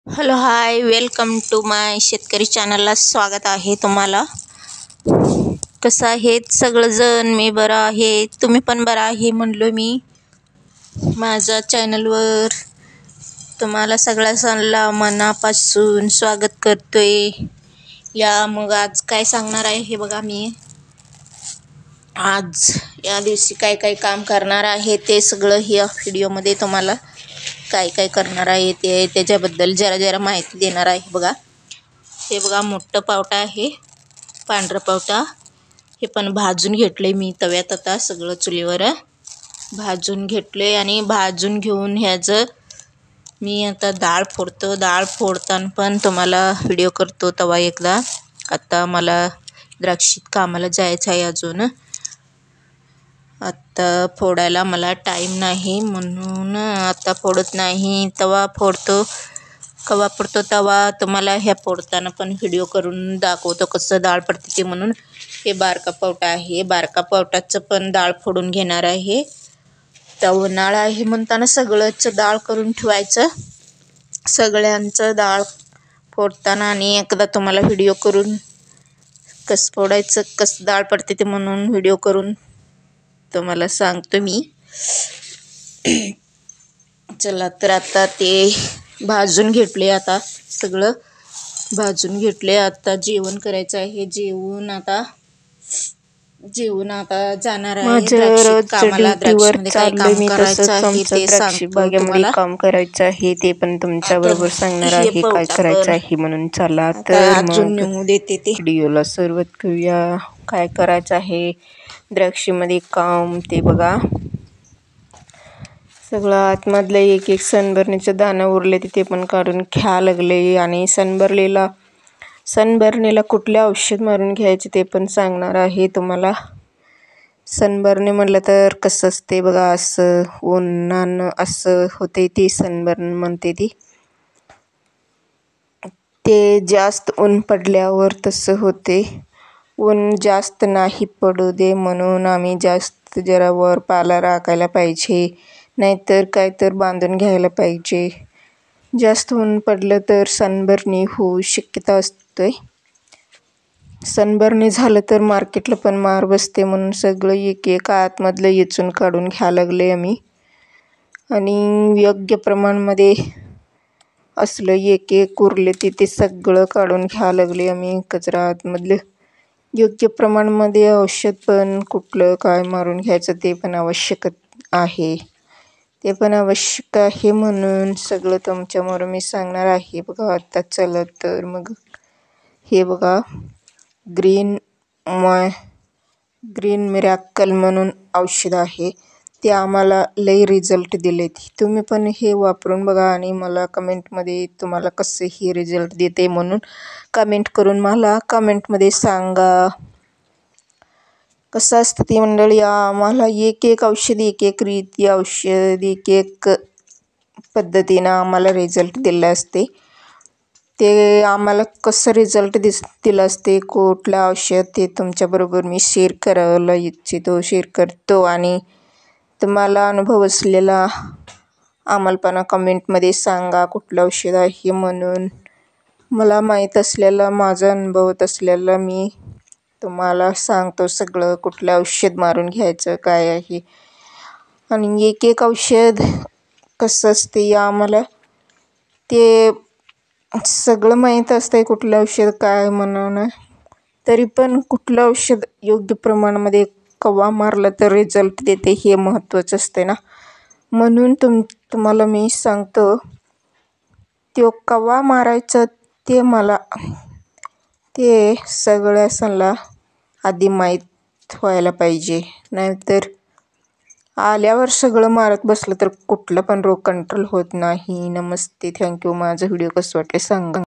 Hello hi welcome to माय शेतकरी चॅनलला स्वागत आहे तुम्हाला. कसं आहेत सगळंजण? मी बरं आहे, तुम्ही पण बरं आहे म्हणलो मी. माझ्या चॅनलवर तुम्हाला सगळ्यांना मनापासून स्वागत करतोय. या मग आज काय सांगणार आहे हे बघा. मी आज या दिवशी काय काय काम करणार आहे ते सगळं या व्हिडिओमध्ये तुम्हाला काय काय करणार आहे ते त्याच्याबद्दल जरा माहिती देणार आहे बघा. हे बघा मोठं पावटा आहे, पांढरं पावटा. हे पण भाजून घेतले मी तव्यात. आता सगळं चुलीवर भाजून घेतले आणि भाजून घेऊन ह्याचं मी आता डाळ फोडतो. डाळ फोडताना पण तुम्हाला व्हिडिओ करतो तवा एकदा. आता मला द्राक्षीत कामाला जायचं आहे अजून. आता फोडायला मला टाईम नाही म्हणून आता फोडत नाही. तवा फोडतो, कवा फोडतो तवा तुम्हाला ह्या फोडताना पण व्हिडिओ करून दाखवतो कसं डाळ पडते ते. म्हणून हे बारका पावटा आहे, बारका पावटाचं पण डाळ फोडून घेणार आहे. तर उन्हाळा आहे म्हणताना सगळंच डाळ करून ठेवायचं, सगळ्यांचं डाळ फोडताना. आणि एकदा तुम्हाला व्हिडिओ करून कसं फोडायचं, कसं डाळ पडते ते म्हणून व्हिडिओ करून तुम्हाला सांगतो मी. चला तर आता ते भाजून घेतले, आता सगळं भाजून घेतले. आता जेवण करायचं आहे. जेवण आता जाणार आहे द्राक्षीत कामाला. द्राक्षीमध्ये काय काम करायचं आहे ते सांगतो तुम्हाला. काम करायचं आहे ते पण तुमच्या बरोबर सांगणार आहे काय करायचं आहे म्हणून. चला तर अजून मग नेऊ देते ते व्हिडिओला सुरुवात करूया. काय करायचं आहे द्राक्षीमध्ये काम ते बघा. सगळं आतमधलं एक एक सनबर्नीचं दाणं उरले ते पण काढून घ्या लागले. आणि सनबर्नीला कुठले औषध मारून घ्यायचे ते पण सांगणार आहे तुम्हाला. सनबर्नी म्हटलं तर कसं असते बघा, असं उन्हानं असं होते ती सनबर्न म्हणते ती. ते जास्त ऊन पडल्यावर तसं होते. ऊन जास्त नाही पडू दे म्हणून आम्ही जास्त जरा वर पाला राखायला पाहिजे, नाहीतर काय तर बांधून घ्यायला पाहिजे. जास्त ऊन पडलं तर सनबर्नी होऊ शक्यता असते. सनबर्नी झालं तर मार्केटला पण मार बसते म्हणून सगळं एक एक आतमधलं येचून काढून घ्या लागले आम्ही. आणि योग्य प्रमाणामध्ये असलं एक एक उरले ते सगळं काढून घ्या लागले आम्ही. कचरा आतमधलं योग्य प्रमाणामध्ये औषध पण कुठलं काय मारून घ्यायचं ते पण आवश्यक आहे. ते पण आवश्यक आहे म्हणून सगळं तुमच्यासमोर मी सांगणार आहे बघा. आता चला तर मग हे बघा, ग्रीन मिरॅकल म्हणून औषध आहे. ते आम्हाला लई रिझल्ट दिले. तुम्ही पण हे वापरून बघा आणि मला कमेंटमध्ये तुम्हाला कसं हे रिझल्ट देते म्हणून कमेंट करून मला कमेंटमध्ये सांगा. कसं असतं ती मंडळी, आम्हाला एक एक औषध एक एक रीती औषध एक एक पद्धतीनं आम्हाला रिझल्ट दिलं असते. ते आम्हाला कसं रिझल्ट दिलं असते, कुठलं औषध, ते तुमच्याबरोबर मी शेअर करायला इच्छितो, शेअर करतो. आणि तुम्हाला अनुभव असलेला आम्हाला पण कमेंटमध्ये सांगा कुठलं औषध आहे म्हणून. मला माहीत असलेलं, माझा अनुभवत असलेलं मी तुम्हाला सांगतो सगळं, कुठलं औषध मारून घ्यायचं काय आहे. आणि एक एक औषध कसं असते आम्हाला ते सगळं माहीत असतं कुठलं औषध काय म्हणून. तरी पण कुठलं औषध योग्य प्रमाणामध्ये कवा मारलं तर रिझल्ट देते हे महत्त्वाचं असते ना. म्हणून तुम्हाला मी सांगतो तो कवा मारायचं ते मला ते सगळ्याला आधी माहीत व्हायला पाहिजे. नाहीतर आल्यावर सगळं मारत बसलं तर कुठलं पण रोग कंट्रोल होत नाही. नमस्ते, थँक्यू. माझं व्हिडिओ कसं वाटले सांगा.